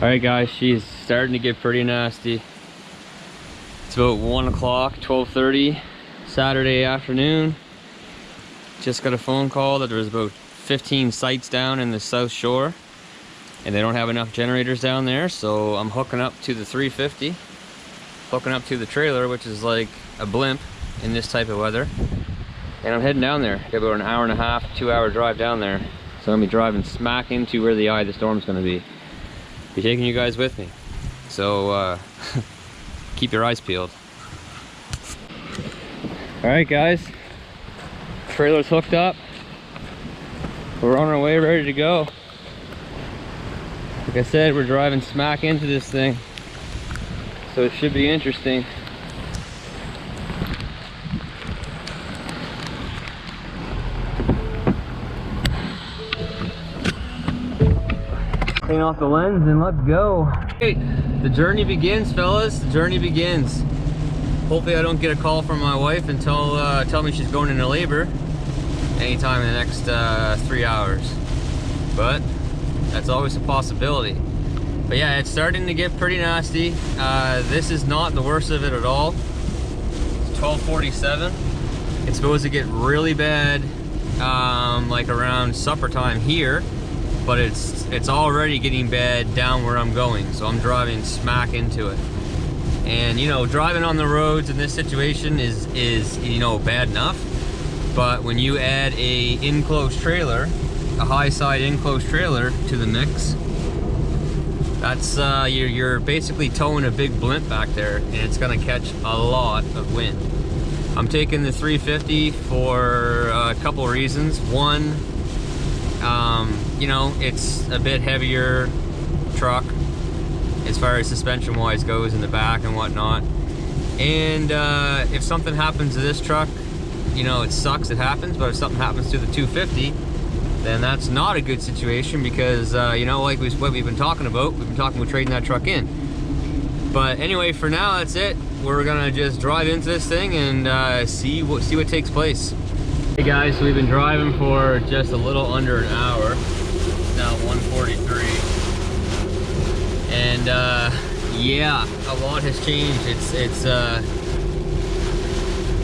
Alright guys, she's starting to get pretty nasty. It's about 1 o'clock, 12:30, Saturday afternoon. Just got a phone call that there was about 15 sites down in the South Shore and they don't have enough generators down there, so I'm hooking up to the 350, hooking up to the trailer, which is like a blimp in this type of weather, and I'm heading down there. Got about an hour and a half, 2-hour drive down there, so I'm gonna be driving smack into where the eye of the storm's gonna be taking you guys with me, so keep your eyes peeled. All right guys, trailer's hooked up, we're on our way, ready to go. Like I said, we're driving smack into this thing, so it should be interesting. Clean off the lens and let's go. Hey, the journey begins, fellas. The journey begins. Hopefully I don't get a call from my wife and tell me she's going into labor anytime in the next 3 hours. But that's always a possibility. But yeah, it's starting to get pretty nasty. This is not the worst of it at all. It's 12:47. It's supposed to get really bad like around supper time here, but it's already getting bad down where I'm going, so I'm driving smack into it. And you know, driving on the roads in this situation is you know, bad enough, but when you add a enclosed trailer, a high side enclosed trailer to the mix, that's you're basically towing a big blimp back there, and it's gonna catch a lot of wind. I'm taking the 350 for a couple reasons. One, you know, it's a bit heavier truck as far as suspension wise goes in the back and whatnot, and if something happens to this truck, you know, it sucks, it happens, but if something happens to the 250, then that's not a good situation, because you know, like what we've been talking about, we've been talking about trading that truck in. But anyway, for now, that's it. We're gonna just drive into this thing and see what takes place. Hey guys, so we've been driving for just a little under an hour. It's now 1:43, and yeah, a lot has changed.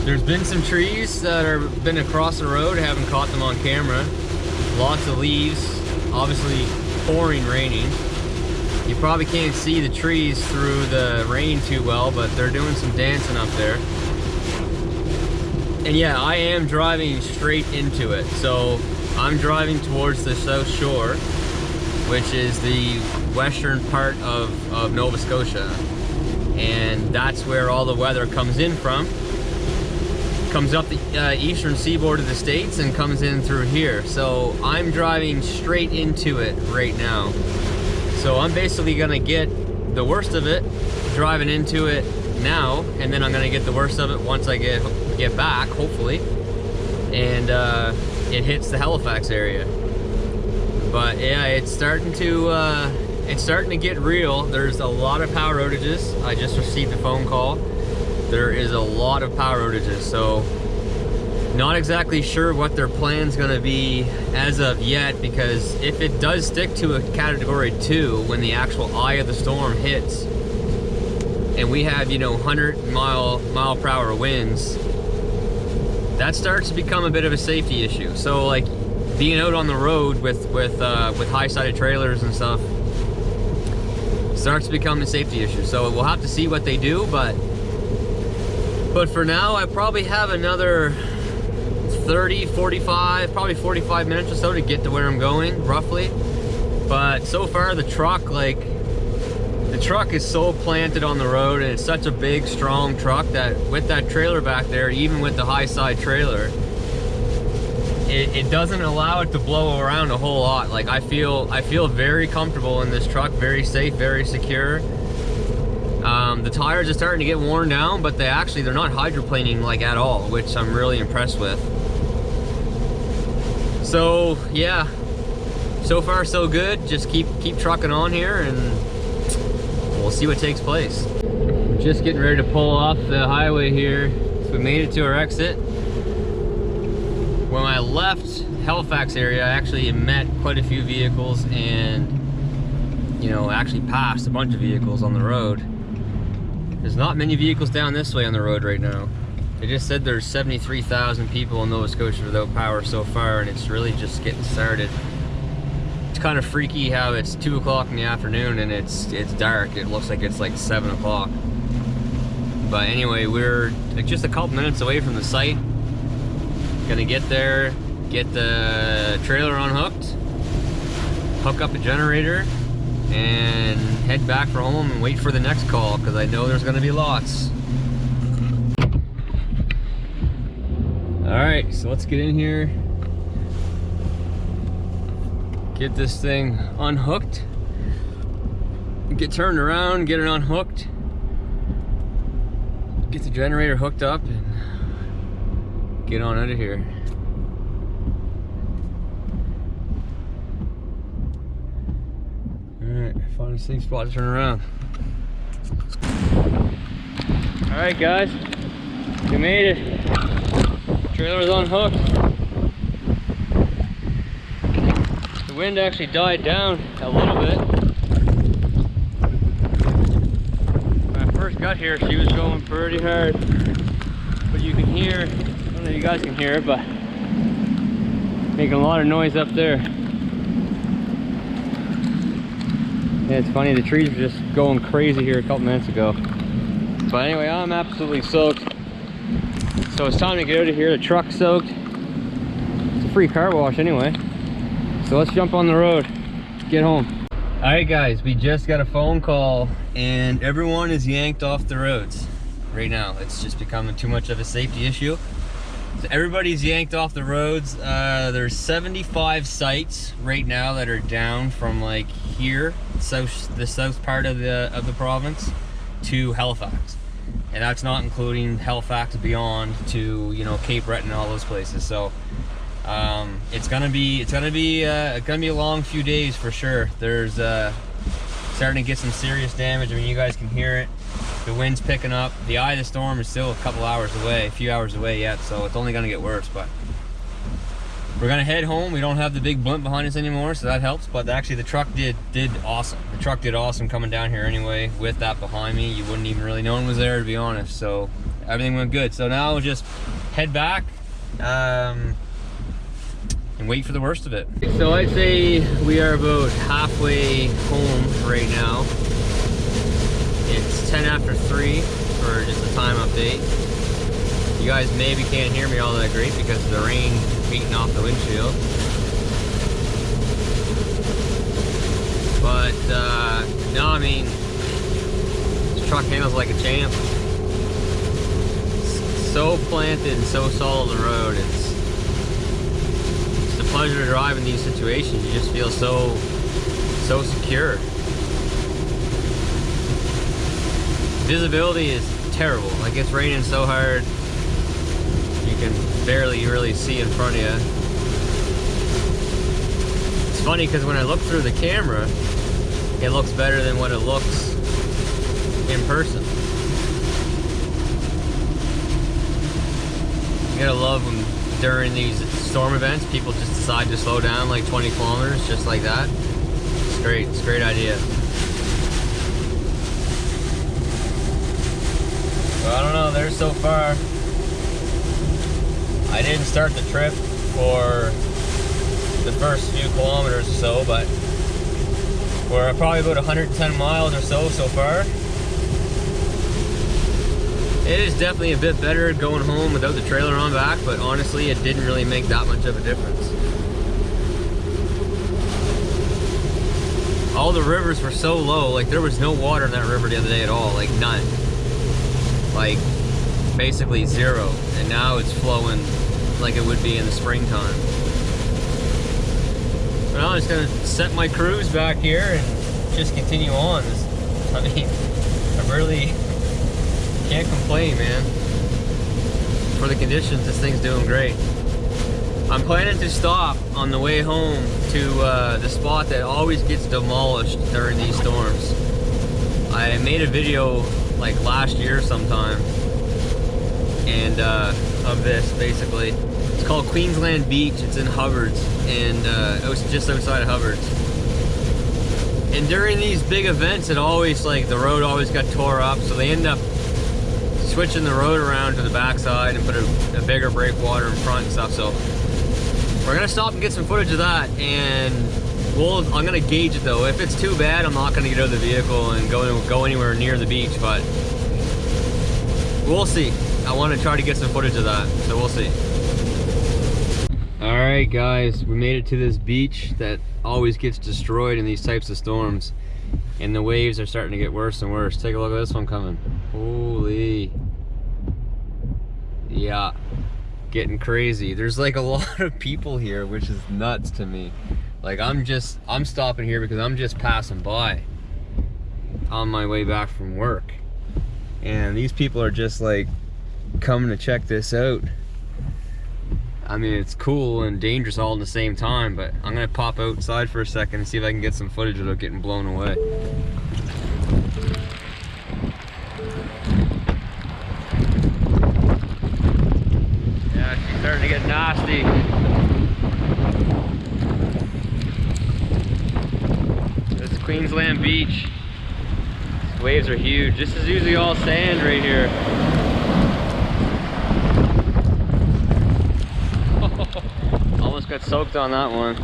There's been some trees that have been across the road. I haven't caught them on camera. Lots of leaves, obviously pouring raining. You probably can't see the trees through the rain too well, but they're doing some dancing up there. And yeah, I am driving straight into it. So I'm driving towards the South Shore, which is the western part of Nova Scotia. And that's where all the weather comes in from. Comes up the eastern seaboard of the States and comes in through here. So I'm driving straight into it right now. So I'm basically gonna get the worst of it driving into it now, and then I'm gonna get the worst of it once I get back, hopefully, and it hits the Halifax area. But yeah, it's starting to get real. There's a lot of power outages. I just received a phone call. There is a lot of power outages, so not exactly sure what their plan's gonna be as of yet, because if it does stick to a category 2 when the actual eye of the storm hits, and we have, you know, 100 mile per hour winds, that starts to become a bit of a safety issue. So like being out on the road with high-sided trailers and stuff starts to become a safety issue. So we'll have to see what they do, but for now, I probably have another 30, 45, probably 45 minutes or so to get to where I'm going, roughly. But so far, the truck is so planted on the road, and it's such a big, strong truck that with that trailer back there, even with the high side trailer, it doesn't allow it to blow around a whole lot. Like I feel very comfortable in this truck, very safe, very secure. The tires are starting to get worn down, but they're not hydroplaning like at all, which I'm really impressed with. So yeah, so far so good. Just keep trucking on here, and we'll see what takes place. Just getting ready to pull off the highway here. So we made it to our exit. When I left Halifax area, I actually met quite a few vehicles, and you know, actually passed a bunch of vehicles on the road. There's not many vehicles down this way on the road right now. They just said there's 73,000 people in Nova Scotia without power so far, and it's really just getting started. It's kind of freaky how it's 2 o'clock in the afternoon and it's dark. It looks like it's like 7 o'clock. But anyway, we're like just a couple minutes away from the site. Gonna get there, get the trailer unhooked, hook up a generator, and head back for home and wait for the next call, because I know there's gonna be lots. Alright, so let's get in here, get this thing unhooked, get turned around, get it unhooked, get the generator hooked up, and get on out of here. Alright, find a safe spot to turn around. Alright guys, we made it. Trailer's unhooked. The wind actually died down a little bit. When I first got here, she was going pretty hard. But you can hear, I don't know if you guys can hear it, but making a lot of noise up there. Yeah, it's funny, the trees were just going crazy here a couple minutes ago. But anyway, I'm absolutely soaked. So it's time to get out of here. The truck's soaked. It's a free car wash anyway. So let's jump on the road, get home. All right guys, we just got a phone call and everyone is yanked off the roads right now. It's just becoming too much of a safety issue. So everybody's yanked off the roads. There's 75 sites right now that are down from like here, the south part of the province, to Halifax. And that's not including Halifax beyond to, you know, Cape Breton and all those places. So it's gonna be a long few days for sure. There's starting to get some serious damage. I mean, you guys can hear it. The wind's picking up. The eye of the storm is still a few hours away yet, so it's only gonna get worse. But we're gonna head home. We don't have the big blimp behind us anymore, so that helps. But actually the truck did awesome. The truck did awesome coming down here anyway. With that behind me, you wouldn't even really know it was there, to be honest. So everything went good. So now we'll just head back and wait for the worst of it. So I'd say we are about halfway home right now. It's 10 after 3 for just a time update. You guys maybe can't hear me all that great because of the rain beating off the windshield. But no, I mean, this truck handles like a champ. It's so planted and so solid on the road. It's a pleasure to drive in these situations. You just feel so secure. Visibility is terrible. Like, it's raining so hard, you can barely really see in front of you. It's funny because when I look through the camera, it looks better than what it looks in person. You gotta love when during these storm events, people just decide to slow down like 20 kilometers just like that. It's great. It's a great idea. Well, I don't know, there's so far. I didn't start the trip for the first few kilometers or so, but we're probably about 110 miles or so far. It is definitely a bit better going home without the trailer on back, but honestly, it didn't really make that much of a difference. All the rivers were so low, like there was no water in that river the other day at all, like none. Like basically zero, and now it's flowing like it would be in the springtime. But now I'm just gonna set my cruise back here and just continue on. I mean, I really can't complain, man. For the conditions, this thing's doing great. I'm planning to stop on the way home to the spot that always gets demolished during these storms. I made a video like last year sometime, and of this basically. It's called Queensland Beach. It's in Hubbards, and it was just outside of Hubbards. And during these big events, it always, like, the road always got tore up, so they end up switching the road around to the backside and put a bigger breakwater in front and stuff. So we're gonna stop and get some footage of that, and I'm gonna gauge it though. If it's too bad, I'm not gonna get out of the vehicle and go anywhere near the beach, but we'll see. I want to try to get some footage of that, so we'll see. All right, guys, we made it to this beach that always gets destroyed in these types of storms, and the waves are starting to get worse and worse. Take a look at this one coming. Holy, yeah, getting crazy. There's like a lot of people here, which is nuts to me. Like, I'm stopping here because I'm just passing by on my way back from work, and these people are just like coming to check this out. I mean, it's cool and dangerous all in the same time, but I'm gonna pop outside for a second and see if I can get some footage without getting blown away. Yeah, she's starting to get nasty. This is Queensland Beach. These waves are huge. This is usually all sand right here. Almost got soaked on that one.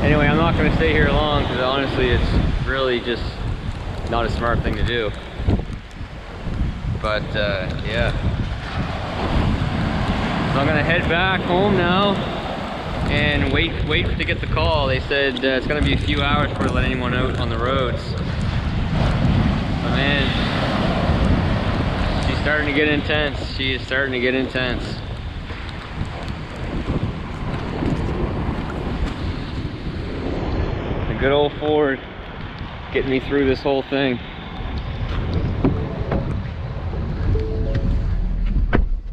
Anyway, I'm not going to stay here long because honestly it's really just not a smart thing to do. But yeah. So I'm going to head back home now and wait to get the call. They said it's going to be a few hours before they let anyone out on the roads. But man, she's starting to get intense. She is starting to get intense. The good old Ford getting me through this whole thing.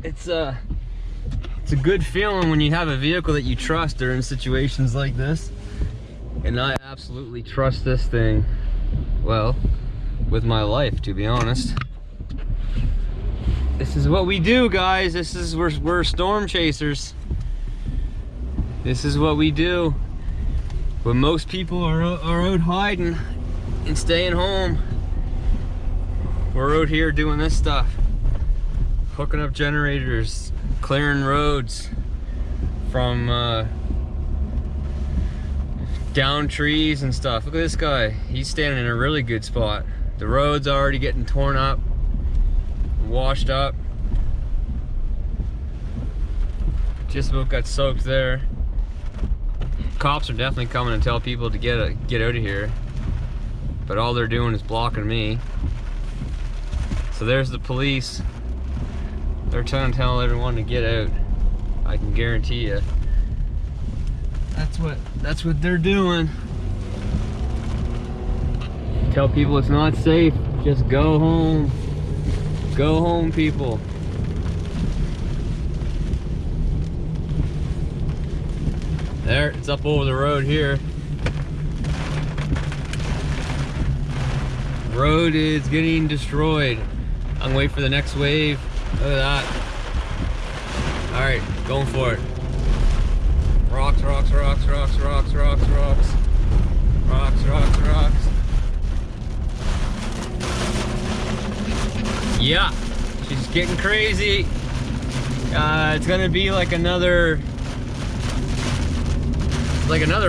It's a good feeling when you have a vehicle that you trust during situations like this. And I absolutely trust this thing, well, with my life, to be honest. This is what we do, guys. We're storm chasers. This is what we do. When most people are out hiding and staying home, we're out here doing this stuff. Hooking up generators, clearing roads from down trees and stuff. Look at this guy. He's standing in a really good spot. The road's already getting torn up, washed up. Just about got soaked there. Cops are definitely coming to tell people to get out of here, but all they're doing is blocking me. So there's the police. They're trying to tell everyone to get out. I can guarantee you. That's what they're doing. Tell people it's not safe. Just go home. Go home, people. There, it's up over the road here. Road is getting destroyed. I'm waiting for the next wave. Look at that. Alright, going for it. Rocks, rocks, rocks, rocks, rocks, rocks, rocks. Rocks, rocks, rocks. Yeah, she's getting crazy. It's gonna be like another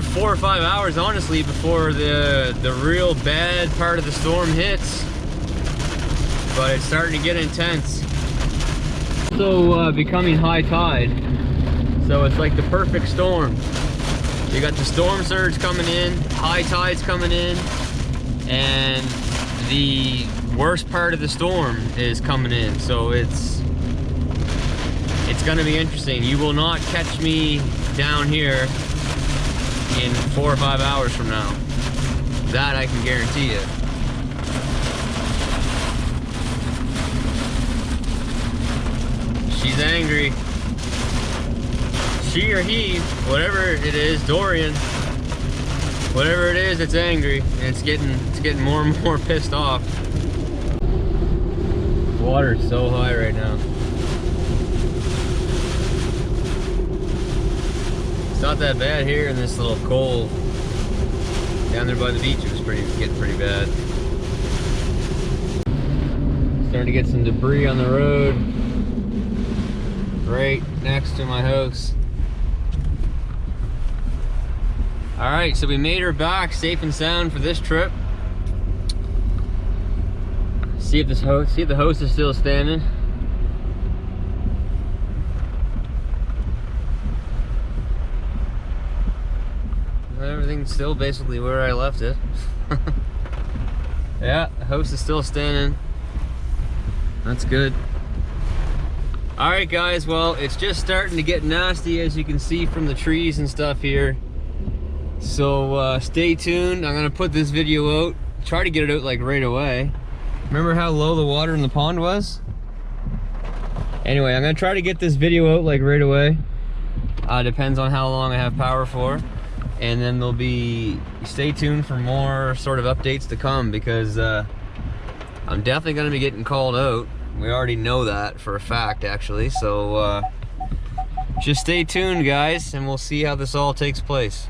4 or 5 hours, honestly, before the real bad part of the storm hits. But it's starting to get intense. Also becoming high tide, so it's like the perfect storm. You got the storm surge coming in, high tide's coming in, and the worst part of the storm is coming in. So it's gonna be interesting. You will not catch me down here in 4 or 5 hours from now. That I can guarantee you. She's angry. She or he, whatever it is, Dorian, whatever it is, it's angry, and it's getting more and more pissed off. Water's so high right now. It's not that bad here in this little cove. Down there by the beach, it was getting pretty bad. Starting to get some debris on the road. Right next to my house. All right, so we made her back safe and sound for this trip. See if the host is still standing. Everything's still basically where I left it. Yeah, the host is still standing. That's good. All right, guys, well, it's just starting to get nasty, as you can see from the trees and stuff here. So stay tuned. I'm gonna put this video out, try to get it out like right away. Remember how low the water in the pond was? Anyway, I'm gonna try to get this video out like right away. Depends on how long I have power for. And then there'll be, stay tuned for more sort of updates to come, because I'm definitely gonna be getting called out. We already know that for a fact, actually. So just stay tuned, guys, and we'll see how this all takes place.